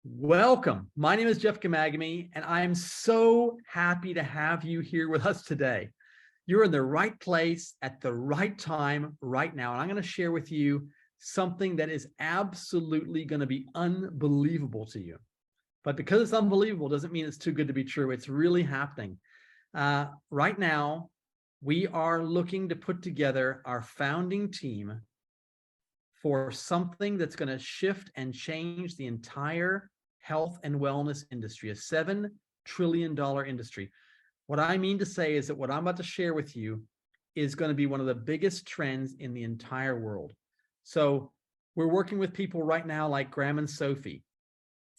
Welcome. My name is Jeff Gamagami, and I'm so happy to have you here with us today. You're in the right place at the right time right now. And I'm going to share with you something that is absolutely going to be unbelievable to you. But because it's unbelievable doesn't mean it's too good to be true. It's really happening. Right now, we are looking to put together our founding team for something that's going to shift and change the entire health and wellness industry, a $7 trillion industry. What I mean to say is that what I'm about to share with you is going to be one of the biggest trends in the entire world. So we're working with people right now like Graham and Sophie.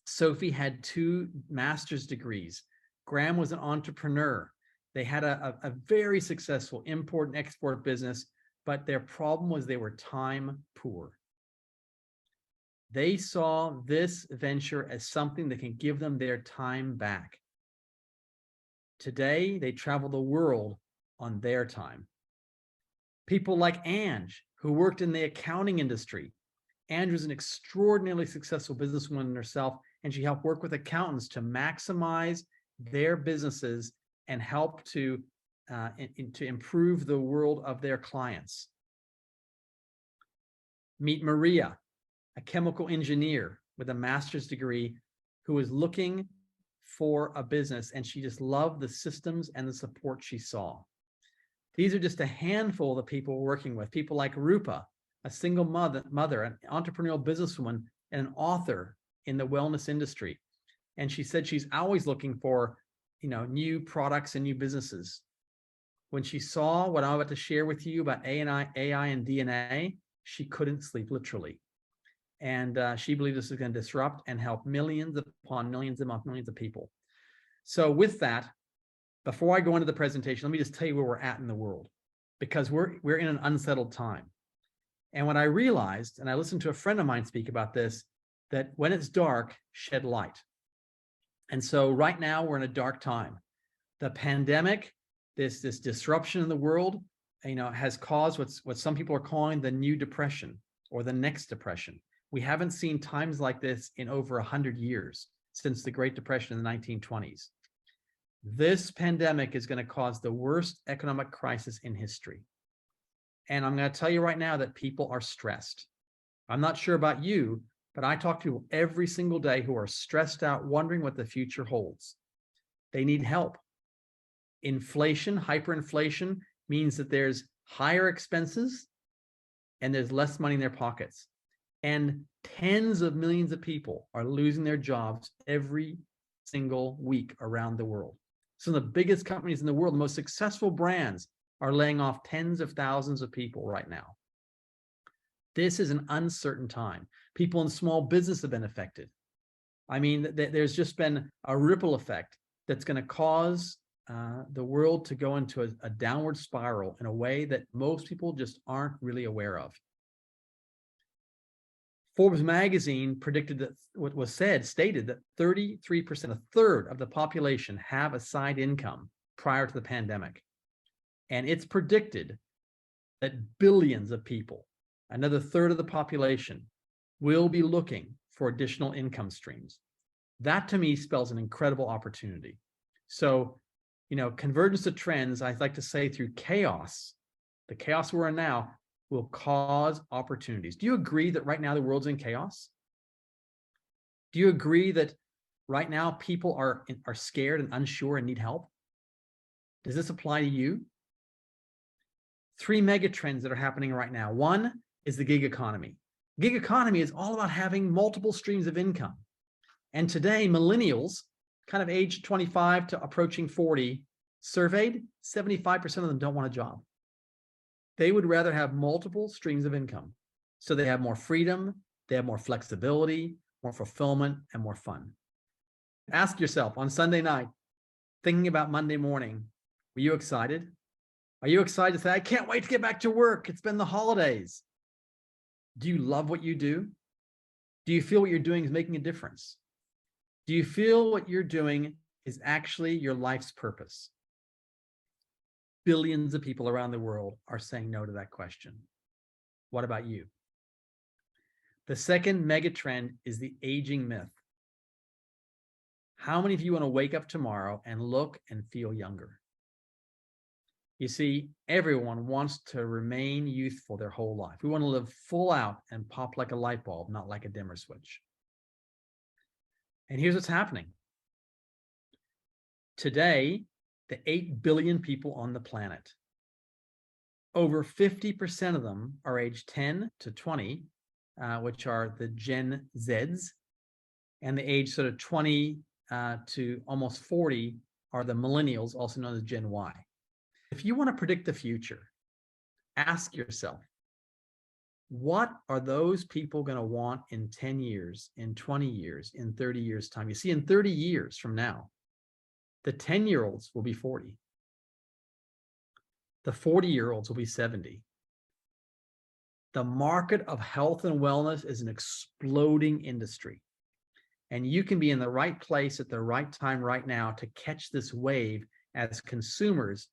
Sophie had 2 master's degrees. Graham was an entrepreneur. They had a very successful import and export business, but their problem was they were time poor. They saw this venture as something that can give them their time back. Today, they travel the world on their time. People like Ange, who worked in the accounting industry. Ange was an extraordinarily successful businesswoman herself, and she helped work with accountants to maximize their businesses and help to improve the world of their clients. Meet Maria, a chemical engineer with a master's degree who was looking for a business, and she just loved the systems and the support she saw. These are just a handful of the people we're working with. People like Rupa, a single mother, an entrepreneurial businesswoman, and an author in the wellness industry. And she said she's always looking for, new products and new businesses. When she saw what I'm about to share with you about AI and DNA, she couldn't sleep, literally. And she believed this is going to disrupt and help millions upon millions of people. So with that, before I go into the presentation, let me just tell you where we're at in the world, because we're in an unsettled time. And when I realized, and I listened to a friend of mine speak about this, that when it's dark, shed light. And so right now we're in a dark time. The pandemic, this disruption in the world, has caused what some people are calling the new depression or the next depression. We haven't seen times like this in over 100 years, since the Great Depression in the 1920s. This pandemic is going to cause the worst economic crisis in history. And I'm going to tell you right now that people are stressed. I'm not sure about you, but I talk to people every single day who are stressed out, wondering what the future holds. They need help. Inflation, hyperinflation, means that there's higher expenses and there's less money in their pockets. And tens of millions of people are losing their jobs every single week around the world. Some of the biggest companies in the world, the most successful brands, are laying off tens of thousands of people right now. This is an uncertain time. People in small business have been affected. I mean, there's just been a ripple effect that's going to cause the world to go into a downward spiral in a way that most people just aren't really aware of. Forbes magazine predicted that stated that 33%, a third of the population, have a side income prior to the pandemic. And it's predicted that billions of people, another third of the population, will be looking for additional income streams. That to me spells an incredible opportunity. So, convergence to trends, I like to say, through chaos, the chaos we're in now, will cause opportunities. Do you agree that right now the world's in chaos? Do you agree that right now people are scared and unsure and need help? Does this apply to you? 3 mega trends that are happening right now. One is the gig economy. Gig economy is all about having multiple streams of income. And today, millennials, kind of age 25 to approaching 40, surveyed, 75% of them don't want a job. They would rather have multiple streams of income. So they have more freedom, they have more flexibility, more fulfillment, and more fun. Ask yourself on Sunday night, thinking about Monday morning, were you excited? Are you excited to say, I can't wait to get back to work. It's been the holidays. Do you love what you do? Do you feel what you're doing is making a difference? Do you feel what you're doing is actually your life's purpose? Billions of people around the world are saying no to that question. What about you? The second mega trend is the aging myth. How many of you want to wake up tomorrow and look and feel younger? You see, everyone wants to remain youthful their whole life. We want to live full out and pop like a light bulb, not like a dimmer switch. And here's what's happening. Today, the 8 billion people on the planet, over 50% of them are aged 10 to 20, which are the Gen Zs, and the age sort of 20 to almost 40 are the millennials, also known as Gen Y. If you want to predict the future, ask yourself, what are those people going to want in 10 years, in 20 years, in 30 years' time? You see, in 30 years from now, the 10-year-olds will be 40. The 40-year-olds will be 70. The market of health and wellness is an exploding industry. And you can be in the right place at the right time right now to catch this wave as consumers,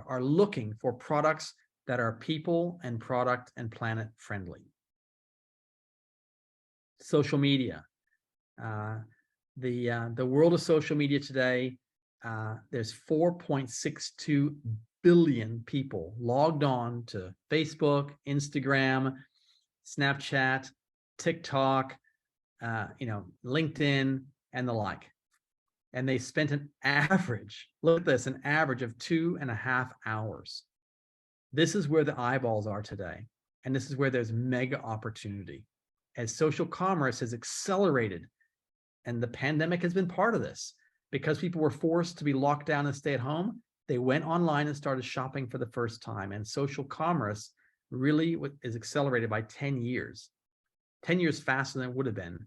are looking for products that are people and product and planet friendly. Social media. The world of social media today, there's 4.62 billion people logged on to Facebook, Instagram, Snapchat, TikTok, LinkedIn, and the like. And they spent an average, look at this, an average of 2.5 hours. This is where the eyeballs are today. And this is where there's mega opportunity. As social commerce has accelerated, and the pandemic has been part of this, because people were forced to be locked down and stay at home, they went online and started shopping for the first time. And social commerce really is accelerated by 10 years. 10 years faster than it would have been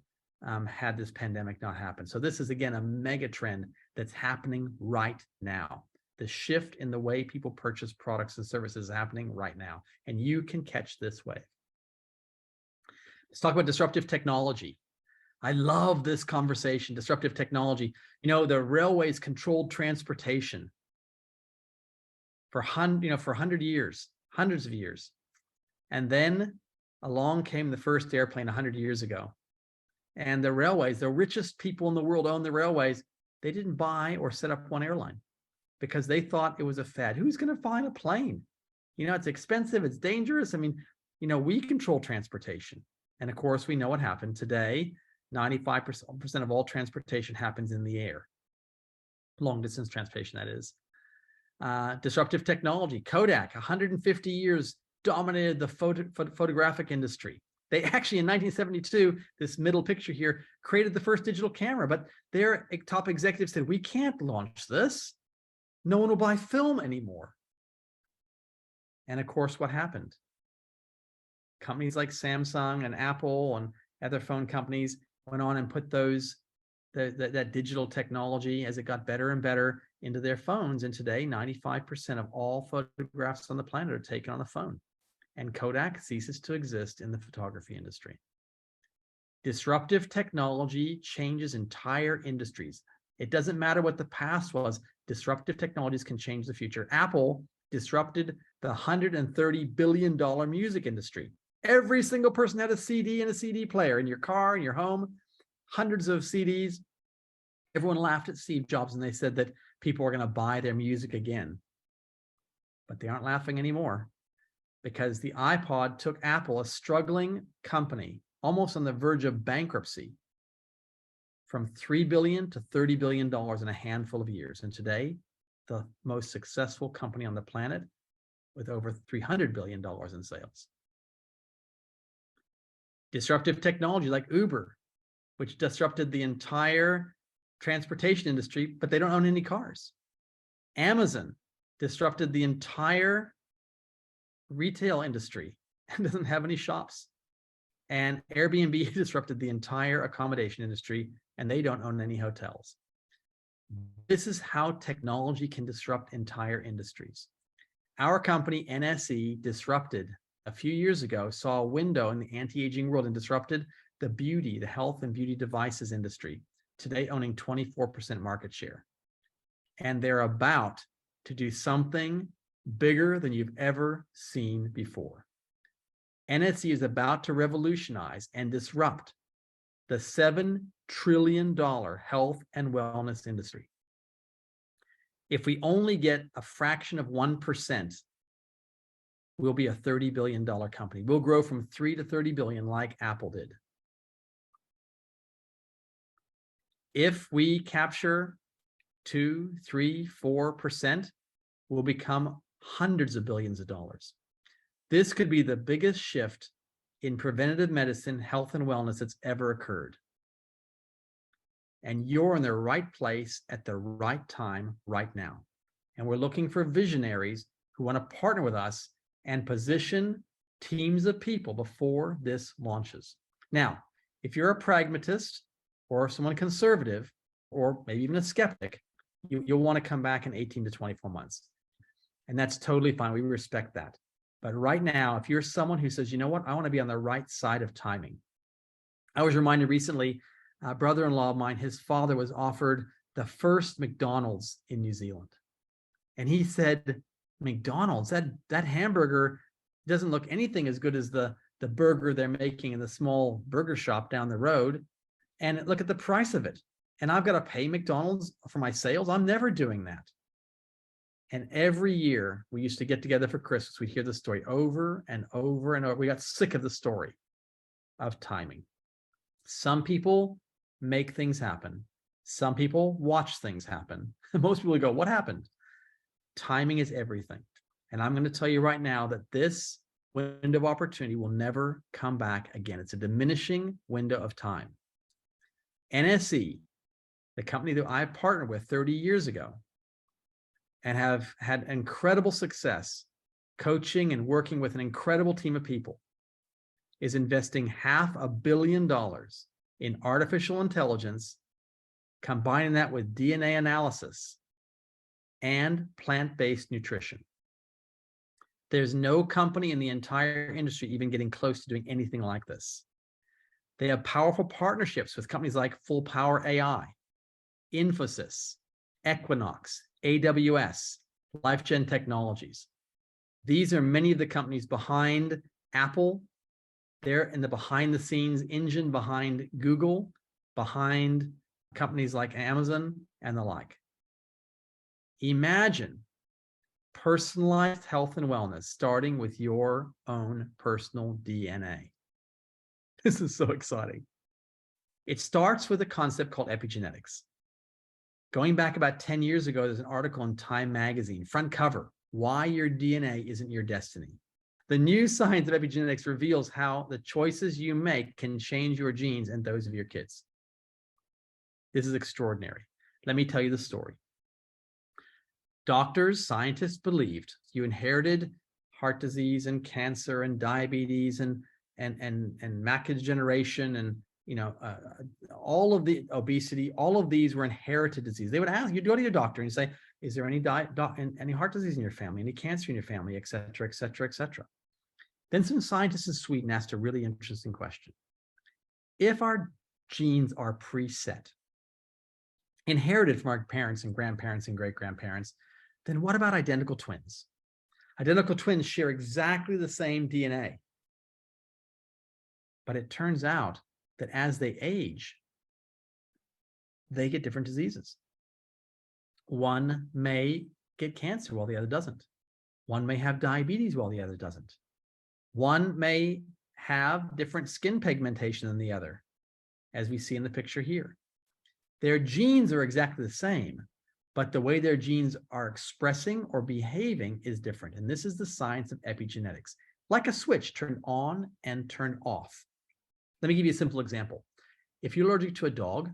had this pandemic not happened. So this is, again, a mega trend that's happening right now. The shift in the way people purchase products and services is happening right now, and you can catch this wave. Let's talk about disruptive technology. I love this conversation, disruptive technology. The railways controlled transportation for 100 years, hundreds of years. And then along came the first airplane 100 years ago. And the railways, the richest people in the world own the railways. They didn't buy or set up one airline because they thought it was a fad. Who's going to fly a plane? It's expensive, it's dangerous. We control transportation. And of course, we know what happened today. 95% of all transportation happens in the air. Long distance transportation, that is. Disruptive technology. Kodak, 150 years, dominated the photographic industry. They actually, in 1972, this middle picture here, created the first digital camera, but their top executives said, we can't launch this. No one will buy film anymore. And of course, what happened? Companies like Samsung and Apple and other phone companies went on and put that digital technology, as it got better and better, into their phones. And today, 95% of all photographs on the planet are taken on a phone. And Kodak ceases to exist in the photography industry. Disruptive technology changes entire industries. It doesn't matter what the past was. Disruptive technologies can change the future. Apple disrupted the $130 billion music industry. Every single person had a CD and a CD player in your car, in your home, hundreds of CDs. Everyone laughed at Steve Jobs and they said that people are going to buy their music again. But they aren't laughing anymore, because the iPod took Apple, a struggling company, almost on the verge of bankruptcy, from $3 billion to $30 billion in a handful of years. And today, the most successful company on the planet with over $300 billion in sales. Disruptive technology like Uber, which disrupted the entire transportation industry, but they don't own any cars. Amazon disrupted the entire retail industry and doesn't have any shops. And Airbnb disrupted the entire accommodation industry, and they don't own any hotels. This is how technology can disrupt entire industries. Our company, NSE, disrupted a few years ago, saw a window in the anti-aging world and disrupted the health and beauty devices industry, today owning 24% market share. And they're about to do something bigger than you've ever seen before. NSE is about to revolutionize and disrupt the $7 trillion health and wellness industry. If we only get a fraction of 1%, we'll be a $30 billion company. We'll grow from 3 to 30 billion like Apple did. If we capture 2, 3, 4%, we'll become hundreds of billions of dollars. This could be the biggest shift in preventative medicine, health, and wellness that's ever occurred. And you're in the right place at the right time right now. And we're looking for visionaries who want to partner with us and position teams of people before this launches. Now, if you're a pragmatist or someone conservative, or maybe even a skeptic, you'll want to come back in 18 to 24 months. And that's totally fine. We respect that. But right now, if you're someone who says, you know what, I want to be on the right side of timing. I was reminded recently, a brother-in-law of mine, his father was offered the first McDonald's in New Zealand. And he said, McDonald's, that hamburger doesn't look anything as good as the burger they're making in the small burger shop down the road. And look at the price of it. And I've got to pay McDonald's for my sales. I'm never doing that. And every year we used to get together for Christmas. We'd hear the story over and over and over. We got sick of the story of timing. Some people make things happen. Some people watch things happen. Most people go, what happened? Timing is everything. And I'm going to tell you right now that this window of opportunity will never come back again. It's a diminishing window of time. NYSE, the company that I partnered with 30 years ago and have had incredible success coaching and working with an incredible team of people, is investing $500 million in artificial intelligence, combining that with DNA analysis and plant-based nutrition. There's no company in the entire industry even getting close to doing anything like this. They have powerful partnerships with companies like Full Power AI, Infosys, Equinox, AWS, LifeGen Technologies. These are many of the companies behind Apple. They're in the behind the scenes engine behind Google, behind companies like Amazon and the like. Imagine personalized health and wellness starting with your own personal DNA. This is so exciting. It starts with a concept called epigenetics. Going back about 10 years ago, there's an article in Time magazine, front cover, Why Your DNA Isn't Your Destiny. The new science of epigenetics reveals how the choices you make can change your genes and those of your kids. This is extraordinary. Let me tell you the story. Doctors, scientists believed you inherited heart disease and cancer and diabetes and macular degeneration and all of the obesity, all of these were inherited disease. They would ask you, go to your doctor and you say, is there any heart disease in your family, any cancer in your family, et cetera, et cetera, et cetera. Then some scientists in Sweden asked a really interesting question. If our genes are preset, inherited from our parents and grandparents and great-grandparents, then what about identical twins? Identical twins share exactly the same DNA. But it turns out that as they age, they get different diseases. One may get cancer while the other doesn't. One may have diabetes while the other doesn't. One may have different skin pigmentation than the other, as we see in the picture here. Their genes are exactly the same, but the way their genes are expressing or behaving is different. And this is the science of epigenetics, like a switch, turn on and turn off. Let me give you a simple example. If you're allergic to a dog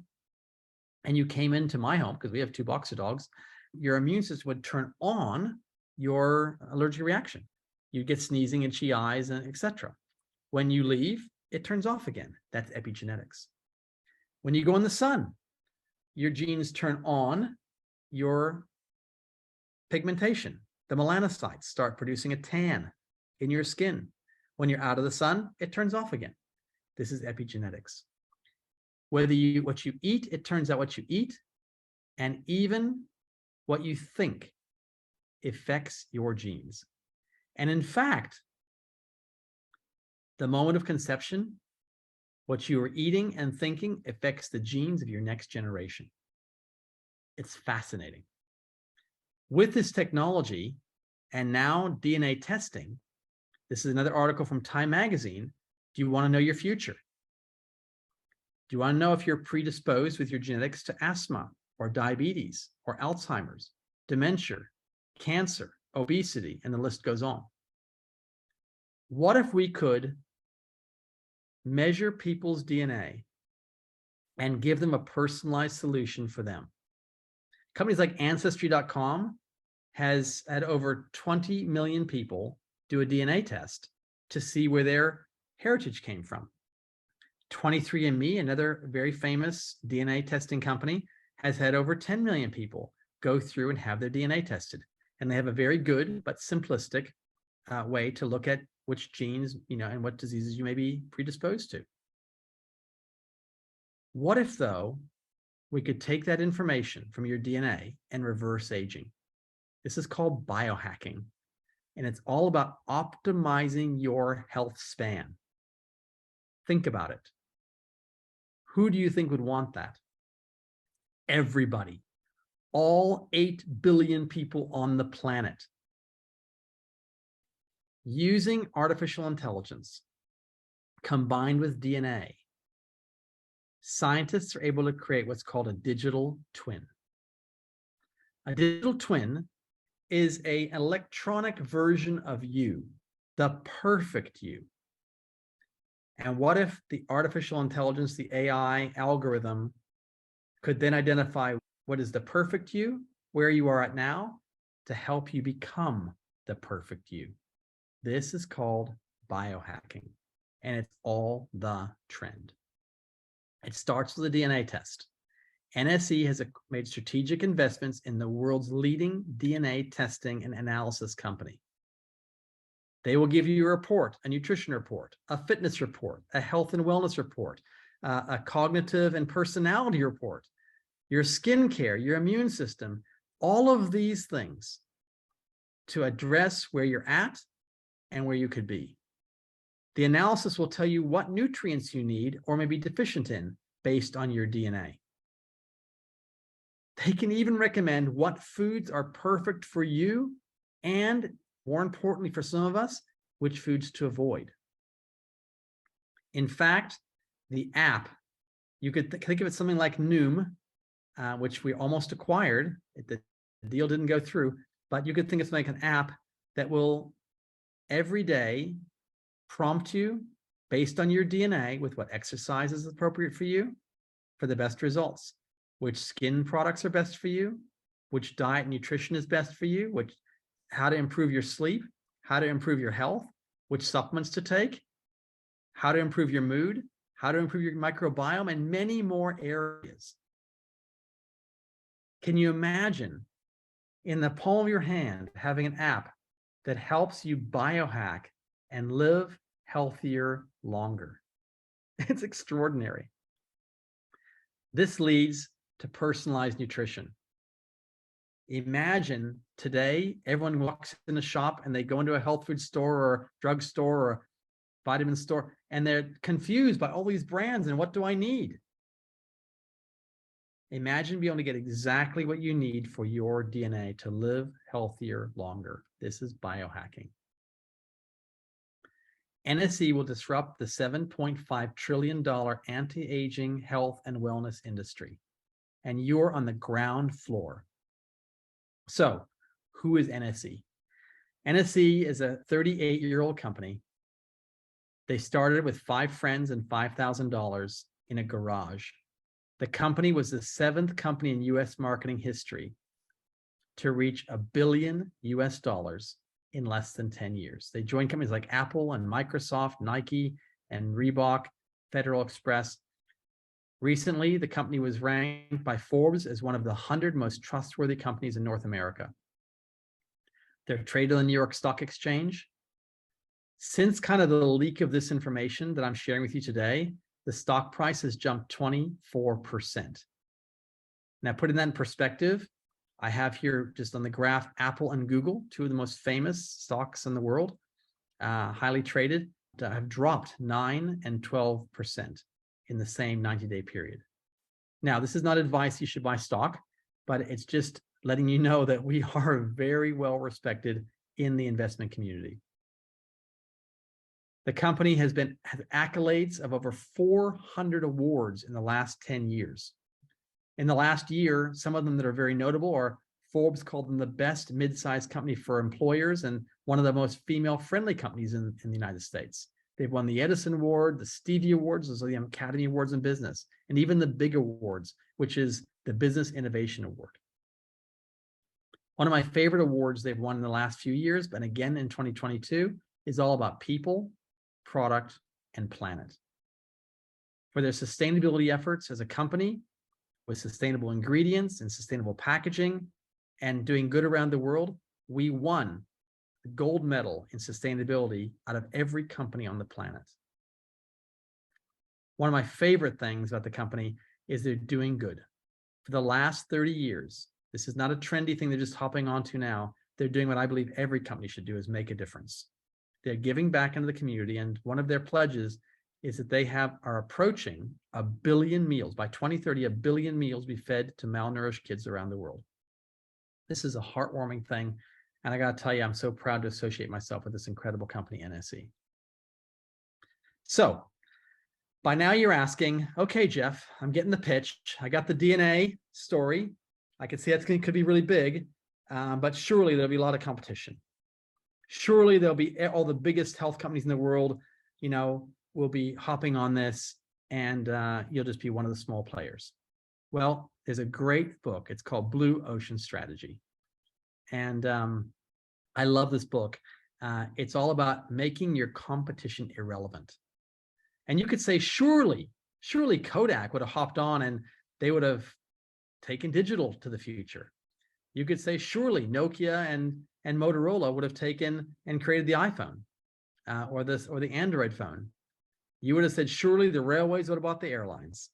and you came into my home, because we have 2 boxer dogs, your immune system would turn on your allergic reaction. You'd get sneezing, itchy eyes, and etc. When you leave, it turns off again. That's epigenetics. When you go in the sun, your genes turn on your pigmentation. The melanocytes start producing a tan in your skin. When you're out of the sun, it turns off again. This is epigenetics. What you eat, it turns out what you eat, and even what you think affects your genes. And in fact, the moment of conception What you are eating and thinking affects the genes of your next generation. It's fascinating. With this technology and now DNA testing, this is another article from Time Magazine. Do you want to know your future? Do you want to know if you're predisposed with your genetics to asthma or diabetes or Alzheimer's, dementia, cancer, obesity, and the list goes on? What if we could measure people's DNA and give them a personalized solution for them? Companies like Ancestry.com has had over 20 million people do a DNA test to see where their heritage came from. 23andMe, another very famous DNA testing company, has had over 10 million people go through and have their DNA tested. And they have a very good but simplistic way to look at which genes, and what diseases you may be predisposed to. What if, though, we could take that information from your DNA and reverse aging? This is called biohacking, and it's all about optimizing your health span. Think about it. Who do you think would want that? Everybody. All 8 billion people on the planet. Using artificial intelligence combined with DNA, scientists are able to create what's called a digital twin. A digital twin is an electronic version of you, the perfect you. And what if the artificial intelligence, the AI algorithm, could then identify what is the perfect you, where you are at now, to help you become the perfect you? This is called biohacking, and it's all the trend. It starts with a DNA test. NSE has made strategic investments in the world's leading DNA testing and analysis company. They will give you a report, a nutrition report, a fitness report, a health and wellness report, a cognitive and personality report, your skincare, your immune system, all of these things to address where you're at and where you could be. The analysis will tell you what nutrients you need or may be deficient in based on your DNA. They can even recommend what foods are perfect for you, and more importantly for some of us, which foods to avoid. In fact, the app, you could think of it something like Noom, which we almost acquired. The deal didn't go through, but you could think of something like an app that will every day prompt you based on your DNA with what exercise is appropriate for you for the best results, which skin products are best for you, which diet and nutrition is best for you, how to improve your sleep, how to improve your health, which supplements to take, how to improve your mood, how to improve your microbiome, and many more areas. Can you imagine in the palm of your hand having an app that helps you biohack and live healthier longer? It's extraordinary. This leads to personalized nutrition. Imagine today, everyone walks in a shop and they go into a health food store or drug store or vitamin store, and they're confused by all these brands and what do I need? Imagine being able to get exactly what you need for your DNA to live healthier longer. This is biohacking. NSE will disrupt the $7.5 trillion anti-aging health and wellness industry, and you're on the ground floor. So, who is NSE? NSE is a 38-year-old company. They started with 5 friends and $5,000 in a garage. The company was the 7th company in U.S. marketing history to reach $1 billion in less than 10 years. They joined companies like Apple and Microsoft, Nike and Reebok, Federal Express. Recently, the company was ranked by Forbes as one of the 100 most trustworthy companies in North America. They're traded on the New York Stock Exchange. Since kind of the leak of this information that I'm sharing with you today, the stock price has jumped 24%. Now, putting that in perspective, I have here just on the graph, Apple and Google, 2 of the most famous stocks in the world, highly traded, have dropped 9% and 12%. in the same 90-day period. Now, this is not advice you should buy stock, but it's just letting you know that we are very well respected in the investment community. The company has accolades of over 400 awards in the last 10 years. In the last year, some of them that are very notable are Forbes called them the best mid-sized company for employers and one of the most female-friendly companies in the United States. They've won the Edison Award, the Stevie Awards, those are the Academy Awards in business, and even the big awards, which is the Business Innovation Award. One of my favorite awards they've won in the last few years, but again in 2022, is all about people, product, and planet. For their sustainability efforts as a company with sustainable ingredients and sustainable packaging and doing good around the world, we won the gold medal in sustainability out of every company on the planet. One of my favorite things about the company is they're doing good. For the last 30 years, this is not a trendy thing they're just hopping onto now. They're doing what I believe every company should do, is make a difference. They're giving back into the community, and one of their pledges is that they are approaching 1 billion meals. By 2030, 1 billion meals be fed to malnourished kids around the world. This is a heartwarming thing, and I got to tell you, I'm so proud to associate myself with this incredible company, NSE. So, by now you're asking, okay, Jeff, I'm getting the pitch. I got the DNA story. I can see that could be really big, but surely there'll be a lot of competition. Surely there'll be all the biggest health companies in the world, will be hopping on this, and you'll just be one of the small players. Well, there's a great book. It's called Blue Ocean Strategy. And I love this book. It's all about making your competition irrelevant. And you could say, surely Kodak would have hopped on and they would have taken digital to the future. You could say, surely Nokia and Motorola would have taken and created the iPhone or the Android phone. You would have said, surely the railways would have bought the airlines.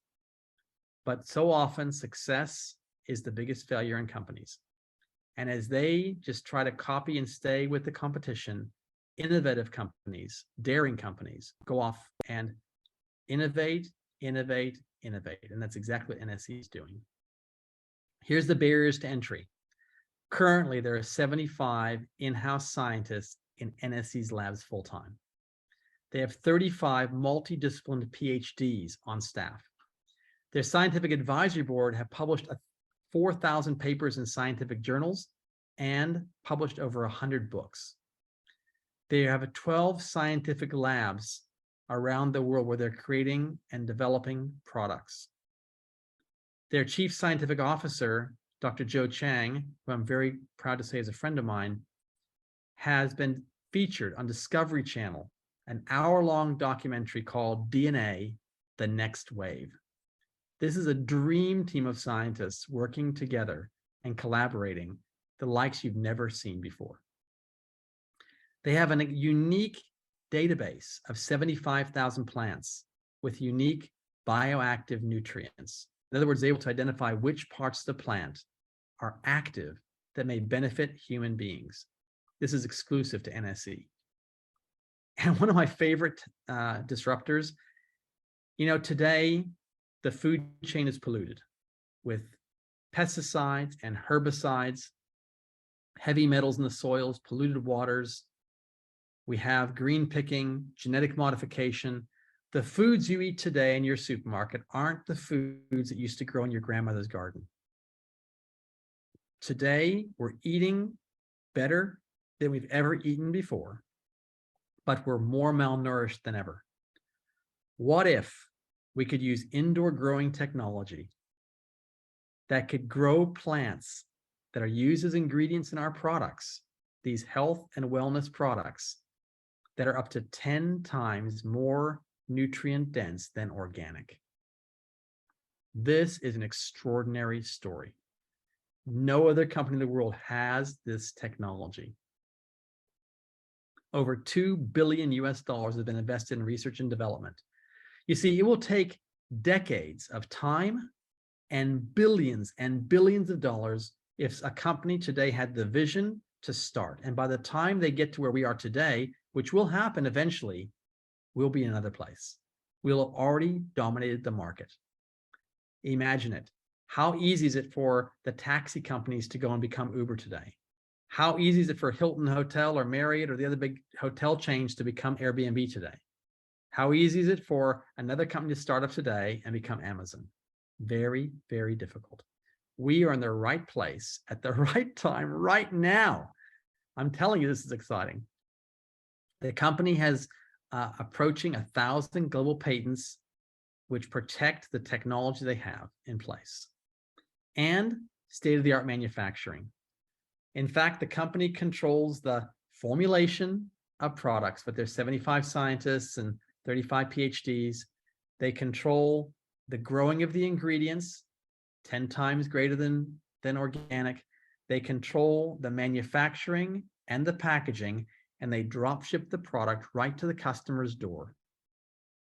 But so often success is the biggest failure in companies. And as they just try to copy and stay with the competition, innovative companies, daring companies go off and innovate. And that's exactly what NSE is doing. Here's the barriers to entry. Currently, there are 75 in-house scientists in NSE's labs full-time. They have 35 multidisciplinary PhDs on staff. Their scientific advisory board have published 4,000 papers in scientific journals and published over 100 books. They have 12 scientific labs around the world where they're creating and developing products. Their chief scientific officer, Dr. Joe Chang, who I'm very proud to say is a friend of mine, has been featured on Discovery Channel, an hour-long documentary called DNA, The Next Wave. This is a dream team of scientists working together and collaborating, the likes you've never seen before. They have a unique database of 75,000 plants with unique bioactive nutrients. In other words, able to identify which parts of the plant are active that may benefit human beings. This is exclusive to NSE. And one of my favorite disruptors, today the food chain is polluted with pesticides and herbicides, heavy metals in the soils, polluted waters. We have green picking, genetic modification. The foods you eat today in your supermarket aren't the foods that used to grow in your grandmother's garden. Today, we're eating better than we've ever eaten before, but we're more malnourished than ever. What if we could use indoor growing technology that could grow plants that are used as ingredients in our products, these health and wellness products, that are up to 10 times more nutrient dense than organic? This is an extraordinary story. No other company in the world has this technology. Over $2 billion US have been invested in research and development. You see, it will take decades of time and billions of dollars if a company today had the vision to start. And by the time they get to where we are today, which will happen eventually, we'll be in another place. we'll have already dominated the market. Imagine it. How easy is it for the taxi companies to go and become Uber today? How easy is it for Hilton Hotel or Marriott or the other big hotel chains to become Airbnb today? How easy is it for another company to start up today and become Amazon? Very, very difficult. We are in the right place at the right time right now. I'm telling you, this is exciting. The company has approaching 1,000 global patents which protect the technology they have in place, and state-of-the-art manufacturing. In fact, the company controls the formulation of products, but there's 75 scientists and 35 PhDs. They control the growing of the ingredients, 10 times greater than organic. They control the manufacturing and the packaging, and they drop ship the product right to the customer's door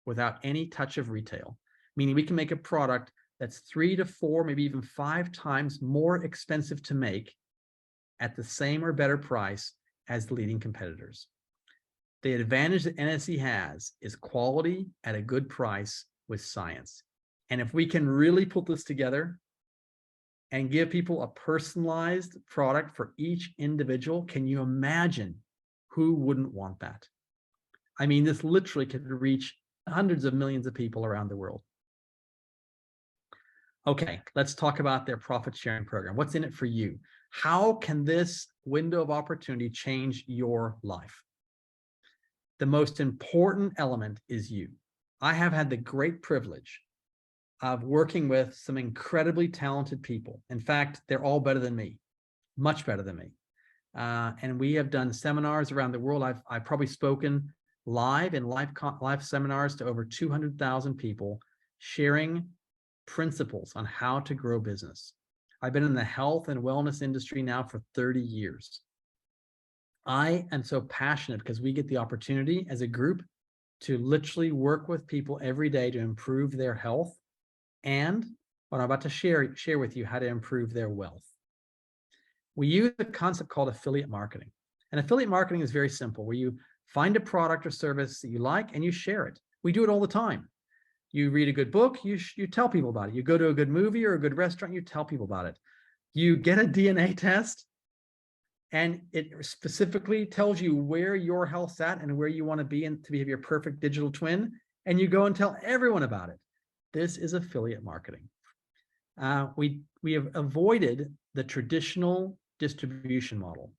without any touch of retail, meaning we can make a product that's 3 to 4, maybe even 5 times more expensive to make at the same or better price as the leading competitors. The advantage that NSE has is quality at a good price with science. And if we can really put this together and give people a personalized product for each individual, can you imagine who wouldn't want that? I mean, this literally could reach hundreds of millions of people around the world. Okay, let's talk about their profit sharing program. What's in it for you? How can this window of opportunity change your life? The most important element is you. I have had the great privilege of working with some incredibly talented people. In fact, they're all better than me, much better than me. And we have done seminars around the world. I've probably spoken live seminars to over 200,000 people, sharing principles on how to grow business. I've been in the health and wellness industry now for 30 years. I am so passionate because we get the opportunity as a group to literally work with people every day to improve their health, and what I'm about to share with you, how to improve their wealth. We use a concept called affiliate marketing. And affiliate marketing is very simple, where you find a product or service that you like and you share it. We do it all the time. You read a good book, you tell people about it. You go to a good movie or a good restaurant, you tell people about it. You get a DNA test, and it specifically tells you where your health's at and where you want to be and to have your perfect digital twin, and you go and tell everyone about it. This is affiliate marketing. We have avoided the traditional distribution model.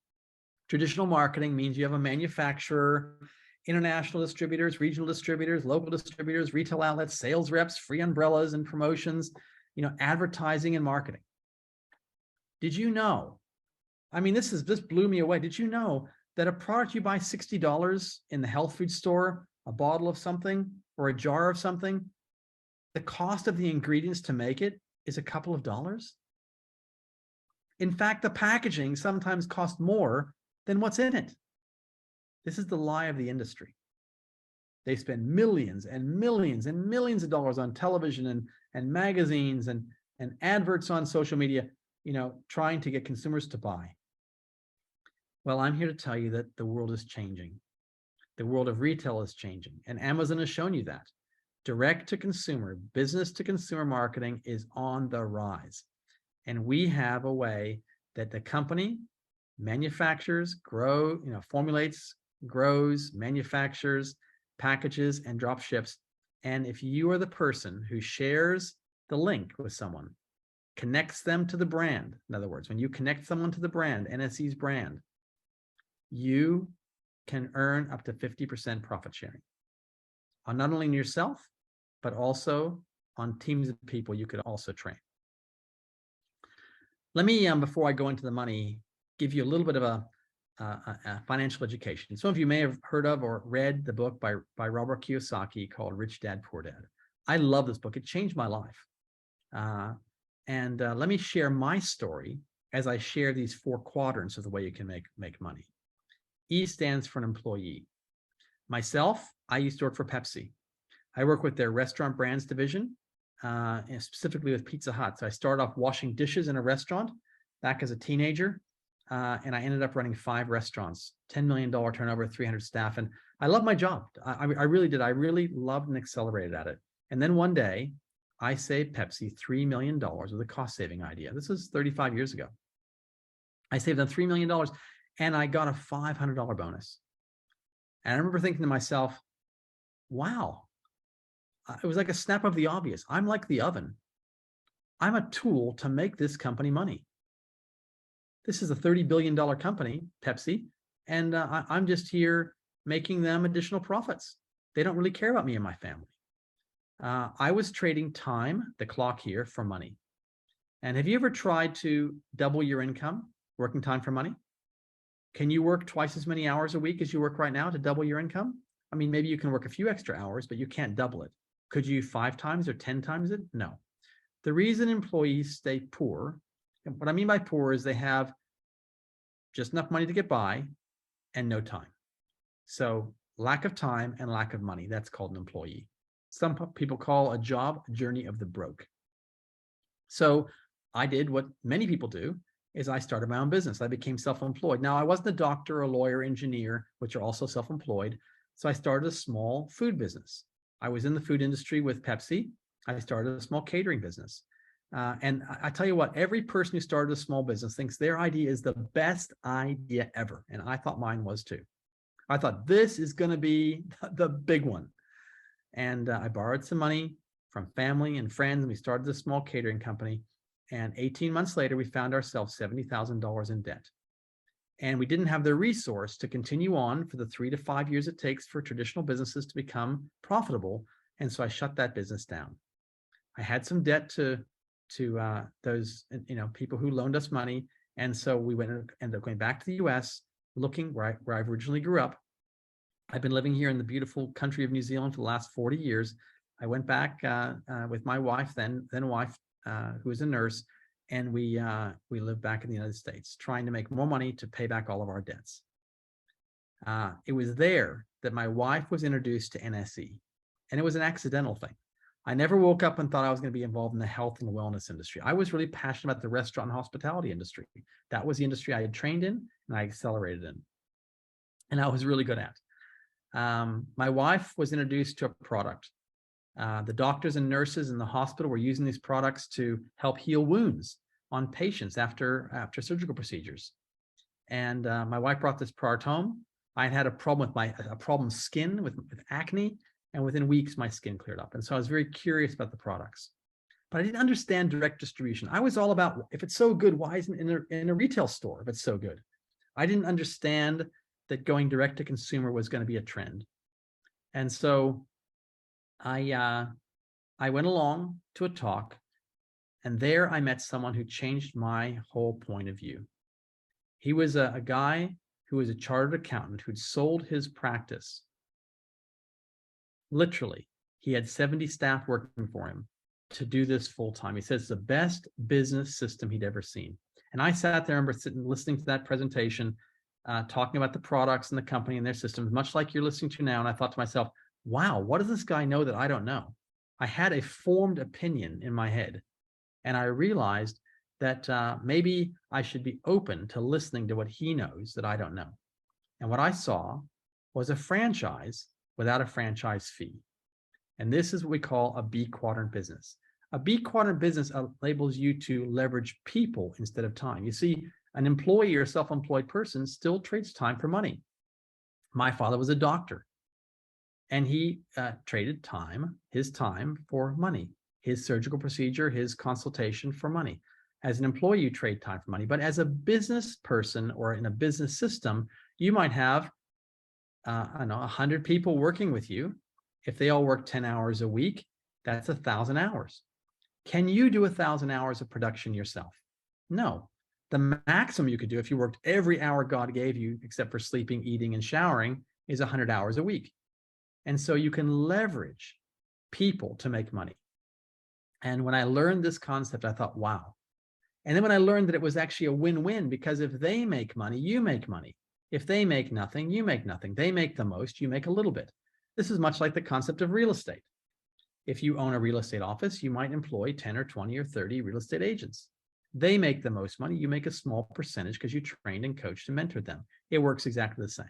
Traditional marketing means you have a manufacturer, international distributors, regional distributors, local distributors, retail outlets, sales reps, free umbrellas and promotions, advertising and marketing. Did you know? I mean, this blew me away. Did you know that a product you buy $60 in the health food store, a bottle of something or a jar of something, the cost of the ingredients to make it is a couple of dollars? In fact, the packaging sometimes costs more than what's in it. This is the lie of the industry. They spend millions and millions and millions of dollars on television and magazines and adverts on social media, trying to get consumers to buy. Well, I'm here to tell you that the world is changing. The world of retail is changing, and Amazon has shown you that. Direct to consumer, business to consumer marketing is on the rise. And we have a way that the company manufactures, formulates, grows, manufactures, packages, and drop ships. And if you are the person who shares the link with someone, connects them to the brand, in other words, when you connect someone to the brand, NSE's brand, you can earn up to 50% profit sharing on not only yourself, but also on teams of people you could also train. Let me, before I go into the money, give you a little bit of a financial education. Some of you may have heard of or read the book by Robert Kiyosaki called Rich Dad, Poor Dad. I love this book. It changed my life. Let me share my story as I share these 4 quadrants of the way you can make money. E stands for an employee. Myself, I used to work for Pepsi. I work with their restaurant brands division, and specifically with Pizza Hut. So I started off washing dishes in a restaurant back as a teenager. and I ended up running 5 restaurants, $10 million turnover, 300 staff. And I loved my job. I really did. I really loved and accelerated at it. And then one day, I saved Pepsi $3 million with a cost-saving idea. This was 35 years ago. I saved them $3 million, and I got a $500 bonus. And I remember thinking to myself, wow, it was like a snap of the obvious. I'm like the oven. I'm a tool to make this company money. This is a $30 billion company, Pepsi, and I'm just here making them additional profits. They don't really care about me and my family. I was trading time, the clock here, for money. And have you ever tried to double your income, working time for money? Can you work twice as many hours a week as you work right now to double your income? I mean, maybe you can work a few extra hours, but you can't double it. Could you 5 times or 10 times it? No. The reason employees stay poor, and what I mean by poor is they have just enough money to get by and no time. So lack of time and lack of money, that's called an employee. Some people call a job a journey of the broke. So I did what many people do, is I started my own business. I became self-employed. Now, I wasn't a doctor, a lawyer, engineer, which are also self-employed. So I started a small food business. I was in the food industry with Pepsi. I started a small catering business. And I tell you what, every person who started a small business thinks their idea is the best idea ever. And I thought mine was too. I thought this is going to be the big one. And I borrowed some money from family and friends, and we started this small catering company. And 18 months later, we found ourselves $70,000 in debt. And we didn't have the resource to continue on for the 3 to 5 years it takes for traditional businesses to become profitable. And so I shut that business down. I had some debt to those people who loaned us money. And so we ended up going back to the US, looking where I originally grew up. I've been living here in the beautiful country of New Zealand for the last 40 years. I went back with my wife, then wife, who was a nurse, and we lived back in the United States, trying to make more money to pay back all of our debts. It was there that my wife was introduced to NYSE, and it was an accidental thing. I never woke up and thought I was going to be involved in the health and wellness industry. I was really passionate about the restaurant and hospitality industry. That was the industry I had trained in and I accelerated in, and I was really good at. My wife was introduced to a product. The doctors and nurses in the hospital were using these products to help heal wounds on patients after surgical procedures. And my wife brought this product home. I had a problem with a problem skin with acne, and within weeks my skin cleared up. And so I was very curious about the products, but I didn't understand direct distribution. I was all about, if it's so good, why isn't it in a retail store if it's so good? I didn't understand that going direct to consumer was going to be a trend. And so I went along to a talk, and there I met someone who changed my whole point of view. He was a guy who was a chartered accountant who'd sold his practice. Literally, he had 70 staff working for him to do this full time. He says it's the best business system he'd ever seen. And I sat there and remember sitting, listening to that presentation, talking about the products and the company and their systems, much like you're listening to now. And I thought to myself, wow, what does this guy know that I don't know? I had a formed opinion in my head, and I realized that maybe I should be open to listening to what he knows that I don't know. And what I saw was a franchise without a franchise fee. And this is what we call a B quadrant business. A B quadrant business enables you to leverage people instead of time. You see, an employee or self-employed person still trades time for money. My father was a doctor, and he traded time, his time, for money, his surgical procedure, his consultation for money. As an employee, you trade time for money. But as a business person or in a business system, you might have, 100 people working with you. If they all work 10 hours a week, that's 1,000 hours. Can you do 1,000 hours of production yourself? No. The maximum you could do if you worked every hour God gave you, except for sleeping, eating, and showering, is 100 hours a week. And so you can leverage people to make money. And when I learned this concept, I thought, wow. And then when I learned that it was actually a win-win, because if they make money, you make money. If they make nothing, you make nothing. They make the most, you make a little bit. This is much like the concept of real estate. If you own a real estate office, you might employ 10 or 20 or 30 real estate agents. They make the most money. You make a small percentage because you trained and coached and mentored them. It works exactly the same.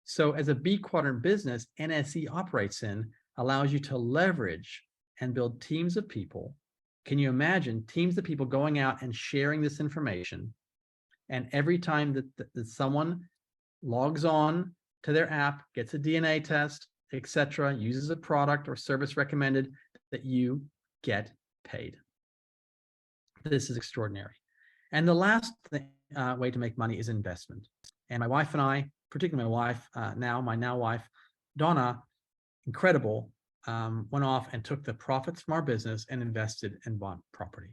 So as a B quadrant business, NSE operates in allows you to leverage and build teams of people. Can you imagine teams of people going out and sharing this information? And every time that someone logs on to their app, gets a DNA test, etc., uses a product or service recommended, that you get paid. This is extraordinary. And the last way to make money is investment. And my wife and I, particularly my wife, my now wife, Donna, incredible, went off and took the profits from our business and invested and bought property.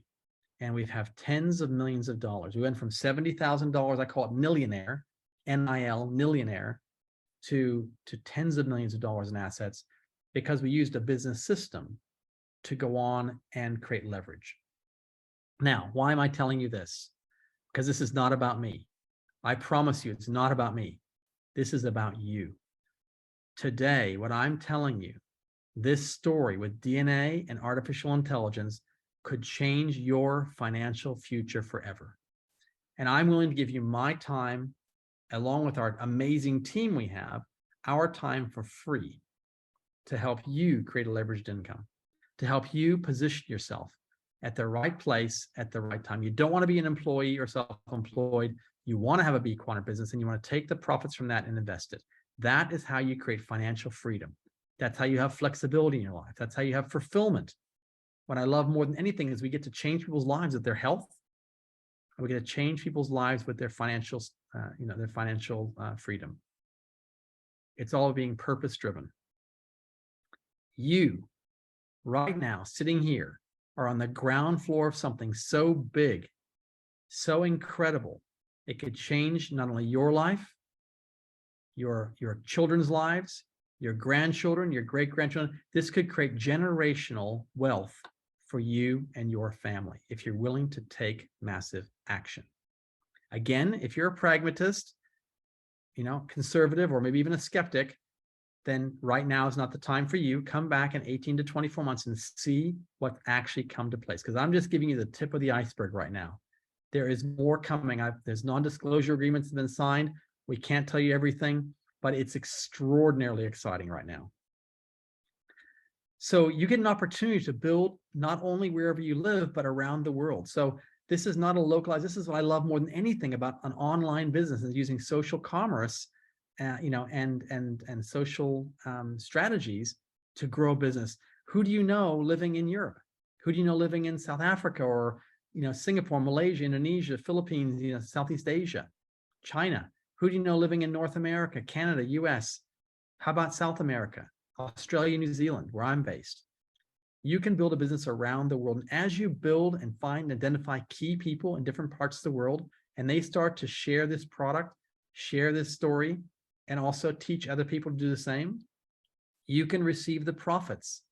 And we have tens of millions of dollars. We went from $70,000, I call it millionaire, NIL, millionaire, to tens of millions of dollars in assets because we used a business system to go on and create leverage. Now, why am I telling you this? Because this is not about me. I promise you, it's not about me. This is about you. Today, what I'm telling you, this story with DNA and artificial intelligence could change your financial future forever. And I'm willing to give you my time, along with our amazing team we have, our time for free to help you create a leveraged income, to help you position yourself at the right place at the right time. You don't want to be an employee or self-employed. You want to have a B quadrant business and you want to take the profits from that and invest it. That is how you create financial freedom. That's how you have flexibility in your life. That's how you have fulfillment. What I love more than anything is we get to change people's lives with their health. And we get to change people's lives with their financial, their financial freedom. It's all being purpose-driven. You, right now, sitting here, are on the ground floor of something so big, so incredible. It could change not only your life, your children's lives, your grandchildren, your great-grandchildren. This could create generational wealth for you and your family if you're willing to take massive action. Again, if you're a pragmatist, conservative, or maybe even a skeptic, then right now is not the time for you. Come back in 18 to 24 months and see what actually come to place. Because I'm just giving you the tip of the iceberg right now. There is more coming. There's non-disclosure agreements that have been signed. We can't tell you everything, but it's extraordinarily exciting right now. So you get an opportunity to build not only wherever you live, but around the world. So this is not a localized, this is what I love more than anything about an online business, is using social commerce, and social strategies to grow a business. Who do you know living in Europe? Who do you know living in South Africa, or Singapore, Malaysia, Indonesia, Philippines, Southeast Asia, China? Who do you know living in North America, Canada, US? How about South America, Australia, New Zealand, where I'm based? You can build a business around the world. And as you build and identify key people in different parts of the world, and they start to share this product, share this story, and also teach other people to do the same, you can receive the profits.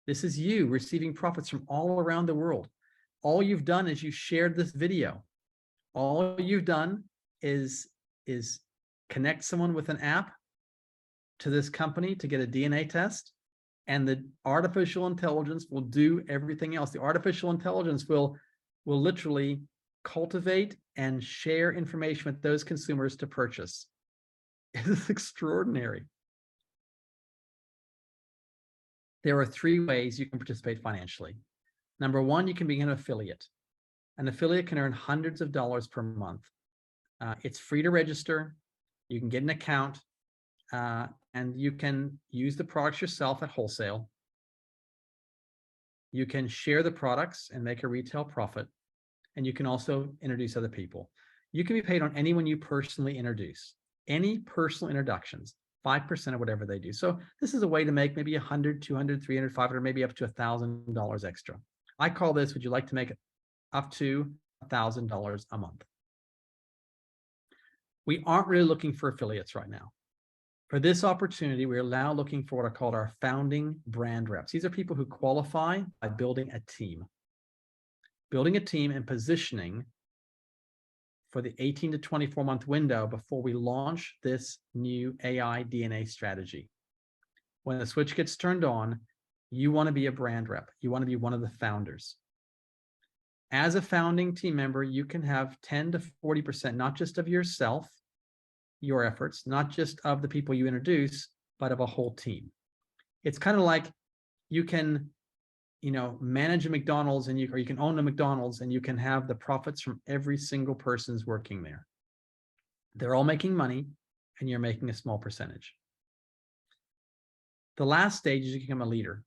This is you receiving profits from all around the world. All you've done is you shared this video. All you've done is connect someone with an app to this company to get a DNA test, and the artificial intelligence will do everything else. The artificial intelligence will literally cultivate and share information with those consumers to purchase. It is extraordinary. There are 3 ways you can participate financially. Number 1, you can be an affiliate. An affiliate can earn hundreds of dollars per month. It's free to register. You can get an account, and you can use the products yourself at wholesale. You can share the products and make a retail profit, and you can also introduce other people. You can be paid on anyone you personally introduce. Any personal introductions, 5% of whatever they do. So this is a way to make maybe $100, $200, $300, $500, maybe up to $1,000 extra. I call this, would you like to make it up to $1,000 a month? We aren't really looking for affiliates right now. For this opportunity, we're now looking for what are called our founding brand reps. These are people who qualify by building a team. Building a team and positioning for the 18 to 24 month window before we launch this new AI DNA strategy. When the switch gets turned on, you want to be a brand rep. You want to be one of the founders. As a founding team member, you can have 10 to 40%, not just of yourself, your efforts, not just of the people you introduce, but of a whole team. It's kind of like you can, manage a McDonald's or you can own a McDonald's and you can have the profits from every single person's working there. They're all making money and you're making a small percentage. The last stage is you become a leader.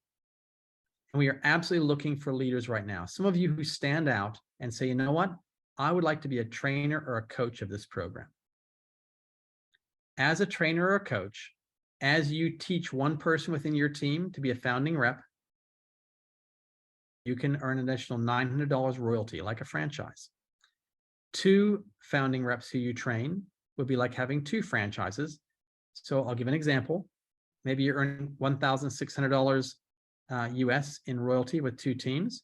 And we are absolutely looking for leaders right now. Some of you who stand out and say, you know what? I would like to be a trainer or a coach of this program. As a trainer or a coach, as you teach one person within your team to be a founding rep, you can earn an additional $900 royalty, like a franchise. 2 founding reps who you train would be like having 2 franchises. So I'll give an example. Maybe you're earning $1,600 US in royalty with 2 teams.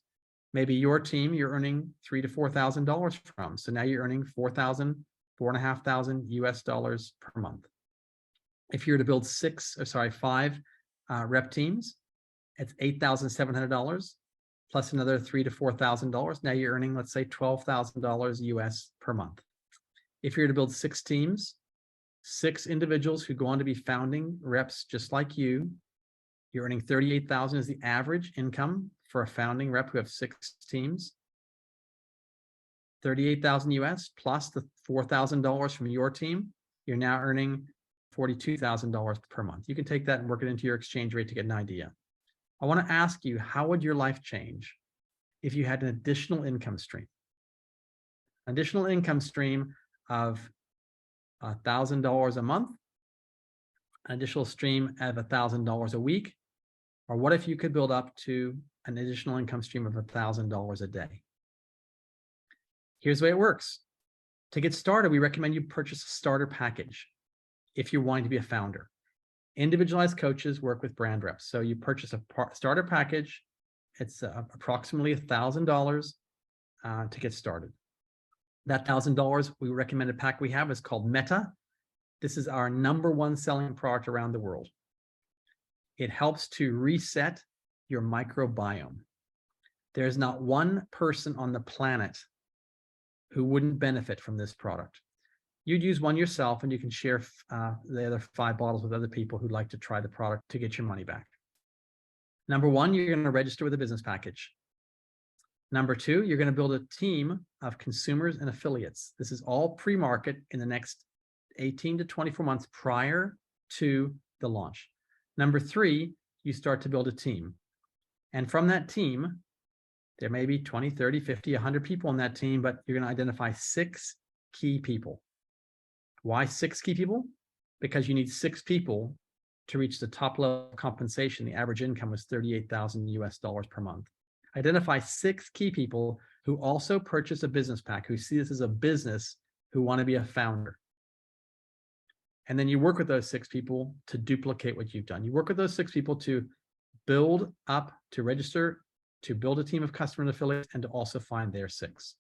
Maybe your team you're earning $3,000 to $4,000 from. So now you're earning $4,500 US dollars per month. If you were to build 5 rep teams, it's $8,700 plus another $3,000 to $4,000. Now you're earning, let's say, $12,000 US per month. If you were to build 6 teams, 6 individuals who go on to be founding reps just like you, you're earning $38,000 as the average income for a founding rep who have 6 teams. $38,000 US plus the $4,000 from your team, you're now earning $42,000 per month. You can take that and work it into your exchange rate to get an idea. I want to ask you, how would your life change if you had an additional income stream? An additional income stream of $1,000 a month, an additional stream of $1,000 a week, or what if you could build up to an additional income stream of $1,000 a day? Here's the way it works. To get started, we recommend you purchase a starter package if you're wanting to be a founder. Individualized coaches work with brand reps. So you purchase a starter package. It's approximately $1,000 to get started. That $1,000, we recommend a pack we have is called Meta. This is our #1 selling product around the world. It helps to reset your microbiome. There's not one person on the planet who wouldn't benefit from this product. You'd use one yourself and you can share the other 5 bottles with other people who'd like to try the product to get your money back. #1, you're going to register with a business package. #2, you're going to build a team of consumers and affiliates. This is all pre-market in the next 18 to 24 months prior to the launch. #3, you start to build a team. And from that team, there may be 20, 30, 50, 100 people on that team, but you're going to identify 6 key people. Why 6 key people? Because you need 6 people to reach the top level of compensation. The average income was $38,000 US dollars per month. Identify 6 key people who also purchase a business pack, who see this as a business, who want to be a founder. And then you work with those 6 people to duplicate what you've done. You work with those 6 people to build up, to register, to build a team of customer and affiliates, and to also find their 6.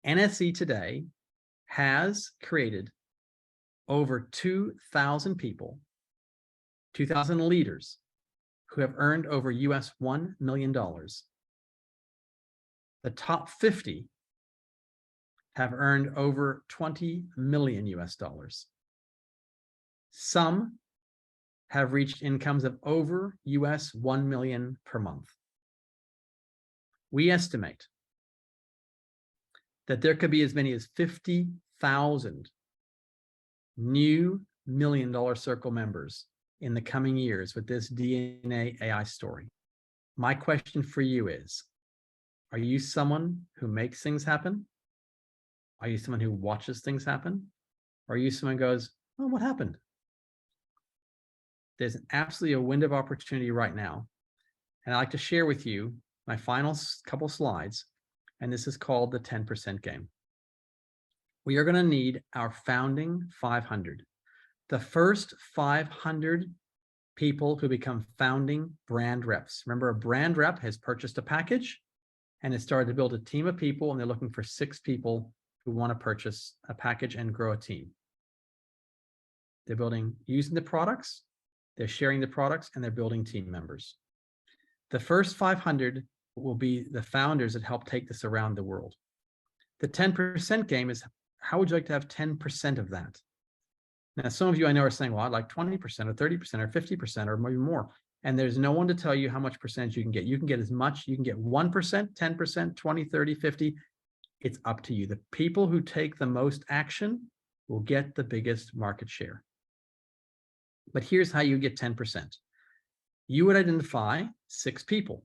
NSE today has created over 2,000 people, 2,000 leaders who have earned over US $1 million. The top 50 have earned over 20 million US dollars. Some have reached incomes of over US 1 million per month. We estimate that there could be as many as 50,000 new $1 million circle members in the coming years with this DNA AI story. My question for you is, are you someone who makes things happen? Are you someone who watches things happen? Or are you someone who goes, oh, what happened? There's absolutely a window of opportunity right now. And I'd like to share with you my final couple slides. And this is called the 10% game. We are going to need our founding 500. The first 500 people who become founding brand reps. Remember, a brand rep has purchased a package and has started to build a team of people, and they're looking for 6 people who want to purchase a package and grow a team. They're using the products, they're sharing the products, and they're building team members. The first 500 will be the founders that help take this around the world. The 10% game is, how would you like to have 10% of that? Now, some of you I know are saying, well, I'd like 20% or 30% or 50% or maybe more. And there's no one to tell you how much percentage you can get. You can get as much, you can get 1%, 10%, 20, 30, 50. It's up to you. The people who take the most action will get the biggest market share. But here's how you get 10%. You would identify 6 people,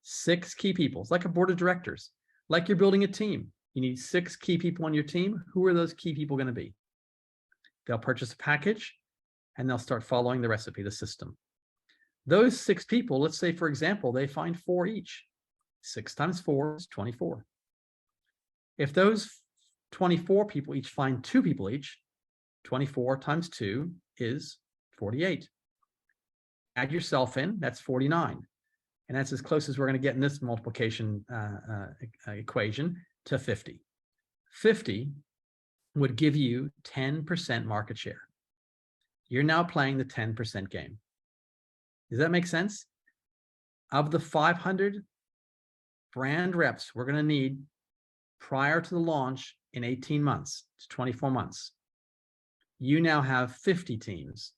6 key people. It's like a board of directors, like you're building a team. You need 6 key people on your team. Who are those key people going to be? They'll purchase a package and they'll start following the recipe, the system. Those 6 people, let's say, for example, they find 4 each. 6 times 4 is 24. If those 24 people each find 2 people each, 24 times 2 is 48. Add yourself in, that's 49. And that's as close as we're going to get in this multiplication equation to 50. 50 would give you 10% market share. You're now playing the 10% game. Does that make sense? Of the 500 brand reps we're going to need prior to the launch in 18 months to 24 months, you now have 50 teams.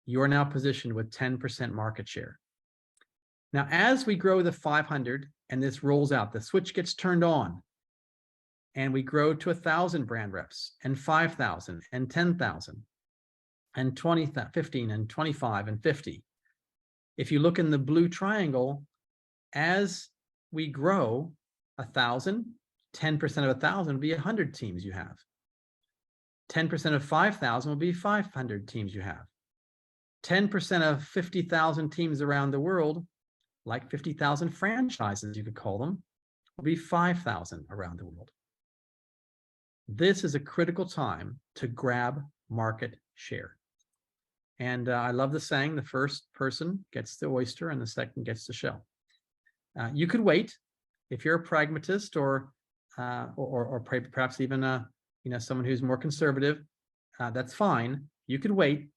You are now positioned with 10% market share. Now, as we grow the 500 and this rolls out, the switch gets turned on, and we grow to 1,000 brand reps and 5,000 and 10,000 and 20, 15 and 25 and 50. If you look in the blue triangle, as we grow 1,000, 10% of 1,000 will be 100 teams you have. 10% of 5,000 will be 500 teams you have. 10% of 50,000 teams around the world, like 50,000 franchises, you could call them, will be 5,000 around the world. This is a critical time to grab market share. And I love the saying, the first person gets the oyster and the second gets the shell. You could wait if you're a pragmatist or perhaps even someone who's more conservative. That's fine. You could wait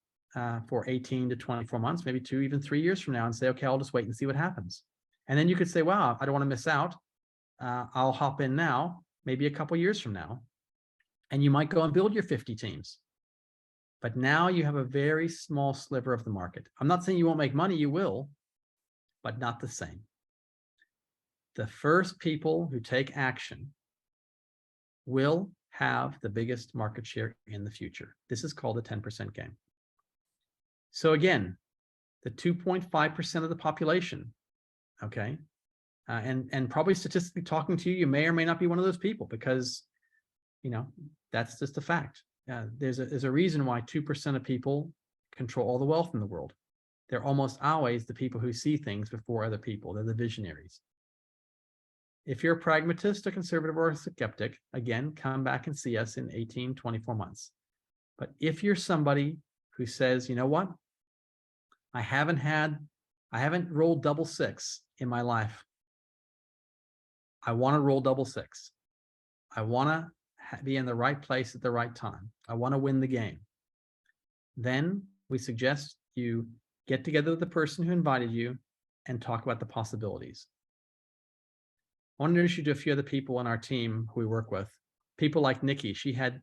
for 18 to 24 months, maybe 2, even 3 years from now, and say, okay, I'll just wait and see what happens. And then you could say, wow, I don't want to miss out. I'll hop in now, maybe a couple years from now, and you might go and build your 50 teams. But now you have a very small sliver of the market. I'm not saying you won't make money, you will, but not the same. The first people who take action will have the biggest market share in the future. This is called the 10% game. So again, the 2.5% of the population, okay, and probably statistically talking to you, you may or may not be one of those people, because that's just a fact. There's a reason why 2% of people control all the wealth in the world. They're almost always the people who see things before other people. They're the visionaries. If you're a pragmatist, a conservative, or a skeptic, again, come back and see us in 18, 24 months. But if you're somebody who says, you know what, I haven't rolled double six in my life. I want to roll double six. I want to be in the right place at the right time. I want to win the game. Then we suggest you get together with the person who invited you and talk about the possibilities. I want to introduce you to a few other people on our team who we work with. People like Nikki. She had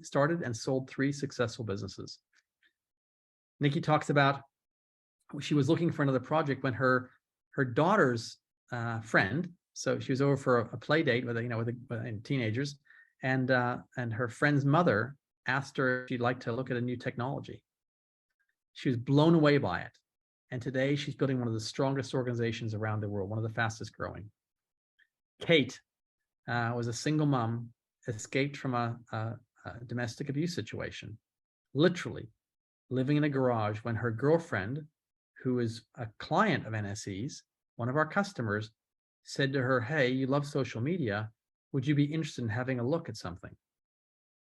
started and sold 3 successful businesses. Nikki talks about she was looking for another project when her daughter's friend, so she was over for a play date with teenagers, and her friend's mother asked her if she'd like to look at a new technology. She was blown away by it. And today she's building one of the strongest organizations around the world, one of the fastest growing. Kate was a single mom, escaped from a domestic abuse situation, literally living in a garage when her girlfriend, who is a client of NYSE's, one of our customers, said to her, hey, you love social media. Would you be interested in having a look at something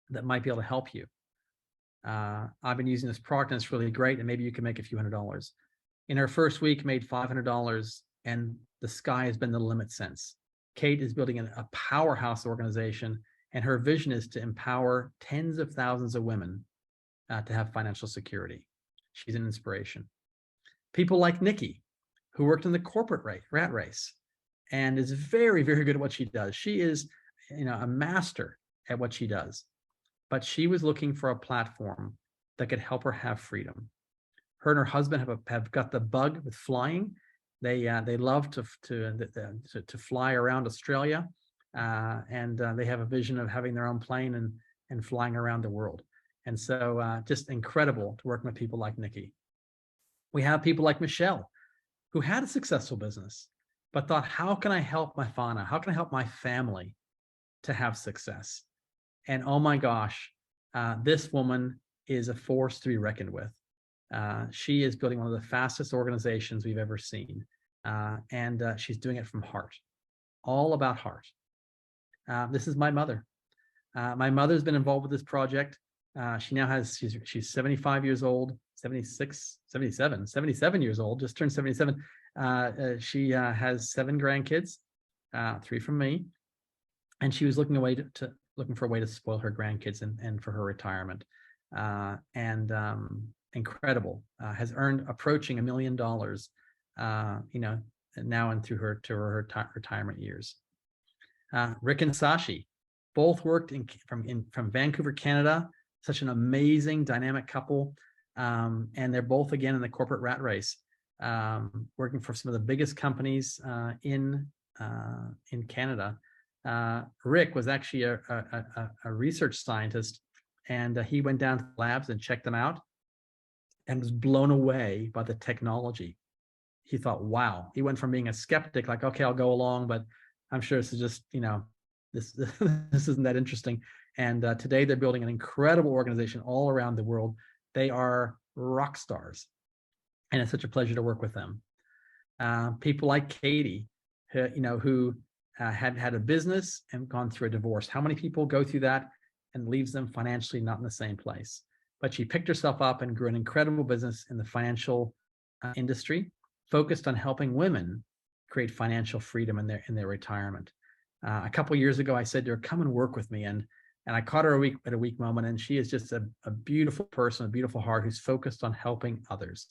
that might be able to help you? I've been using this product and it's really great, and maybe you can make a few $100s. In her first week, made $500, and the sky has been the limit since. Kate is building a powerhouse organization, and her vision is to empower tens of thousands of women to have financial security. She's an inspiration. People like Nikki, who worked in the corporate rat race, and is very, very good at what she does. She is, a master at what she does. But she was looking for a platform that could help her have freedom. Her and her husband have got the bug with flying. They love to fly around Australia, and they have a vision of having their own plane and flying around the world. And so just incredible to work with people like Nikki. We have people like Michelle, who had a successful business, but thought, how can I help my fauna? How can I help my family to have success? And oh my gosh, this woman is a force to be reckoned with. She is building one of the fastest organizations we've ever seen. And she's doing it from heart, all about heart. This is my mother. My mother's been involved with this project. She now has, she's 75 years old, 76, 77, 77 years old, just turned 77. She has 7 grandkids, 3 from me. And she was looking for a way to spoil her grandkids and for her retirement. Incredible, has earned approaching $1 million, now and through her retirement years. Rick and Sashi both worked from Vancouver, Canada. Such an amazing, dynamic couple, and they're both again in the corporate rat race, working for some of the biggest companies in Canada. Rick was actually a research scientist, and he went down to the labs and checked them out, and was blown away by the technology. He thought, wow. He went from being a skeptic, like, okay, I'll go along, but I'm sure this is just, this isn't that interesting. And today they're building an incredible organization all around the world. They are rock stars, and it's such a pleasure to work with them. People like Katie, who had a business and gone through a divorce. How many people go through that and leaves them financially not in the same place? But she picked herself up and grew an incredible business in the financial industry, focused on helping women create financial freedom in their retirement. A couple of years ago, I said to her, come and work with me. And I caught her at a weak moment, and she is just a beautiful person, a beautiful heart who's focused on helping others.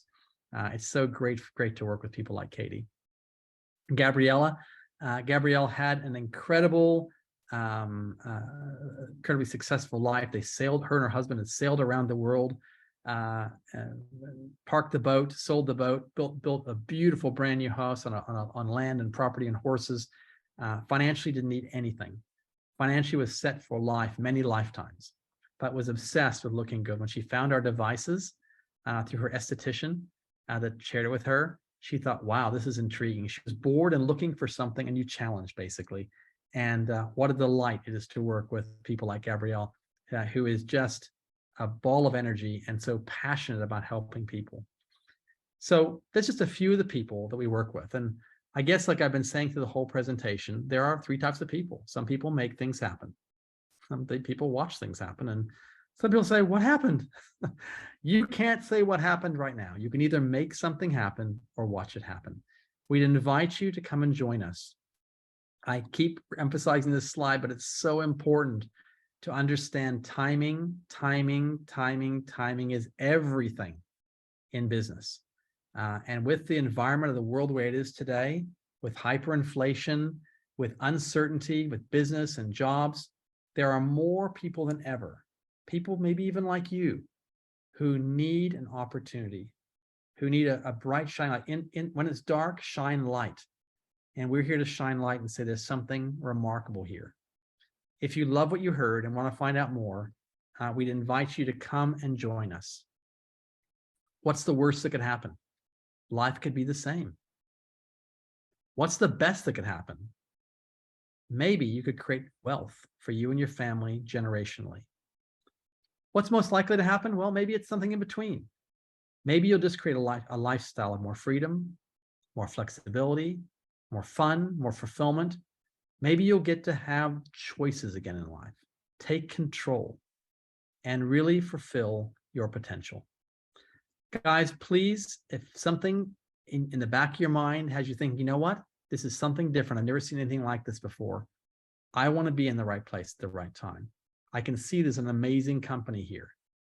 It's so great to work with people like Katie. Gabrielle had an incredibly successful life. Her and her husband had sailed around the world, parked the boat, sold the boat, built a beautiful brand new house on land and property and horses. Financially didn't need anything. Financially was set for life, many lifetimes, but was obsessed with looking good. When she found our devices through her esthetician that shared it with her, she thought, wow, this is intriguing. She was bored and looking for something, a new challenge, basically. And what a delight it is to work with people like Gabrielle, who is just a ball of energy and so passionate about helping people. So that's just a few of the people that we work with. And I guess, like I've been saying through the whole presentation, there are 3 types of people. Some people make things happen. Some people watch things happen. And some people say, what happened? You can't say what happened right now. You can either make something happen or watch it happen. We'd invite you to come and join us. I keep emphasizing this slide, but it's so important to understand timing. Timing is everything in business. And with the environment of the world where it is today, with hyperinflation, with uncertainty, with business and jobs, there are more people than ever, people maybe even like you, who need an opportunity, who need a bright shine light. When it's dark, shine light. And we're here to shine light and say there's something remarkable here. If you love what you heard and want to find out more, we'd invite you to come and join us. What's the worst that could happen? Life could be the same. What's the best that could happen? Maybe you could create wealth for you and your family generationally. What's most likely to happen? Well, maybe it's something in between. Maybe you'll just create a lifestyle of more freedom, more flexibility, more fun, more fulfillment. Maybe you'll get to have choices again in life, take control, and really fulfill your potential. Guys, please, if something in the back of your mind has you think, you know what, this is something different. I've never seen anything like this before. I want to be in the right place at the right time. I can see there's an amazing company here.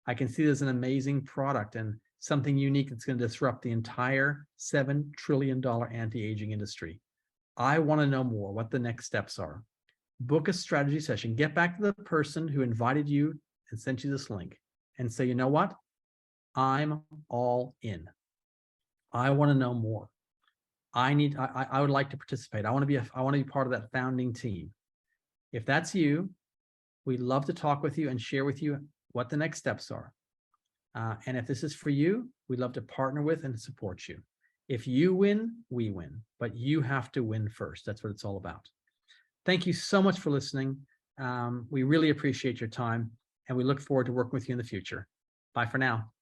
I can see there's an amazing product and something unique that's going to disrupt the entire $7 trillion anti-aging industry. I want to know more, what the next steps are. Book a strategy session. Get back to the person who invited you and sent you this link and say, you know what? I'm all in. I want to know more. I would like to participate. I want to be part of that founding team. If that's you, we'd love to talk with you and share with you what the next steps are. And if this is for you, we'd love to partner with and support you. If you win, we win, but you have to win first. That's what it's all about. Thank you so much for listening. We really appreciate your time, and we look forward to working with you in the future. Bye for now.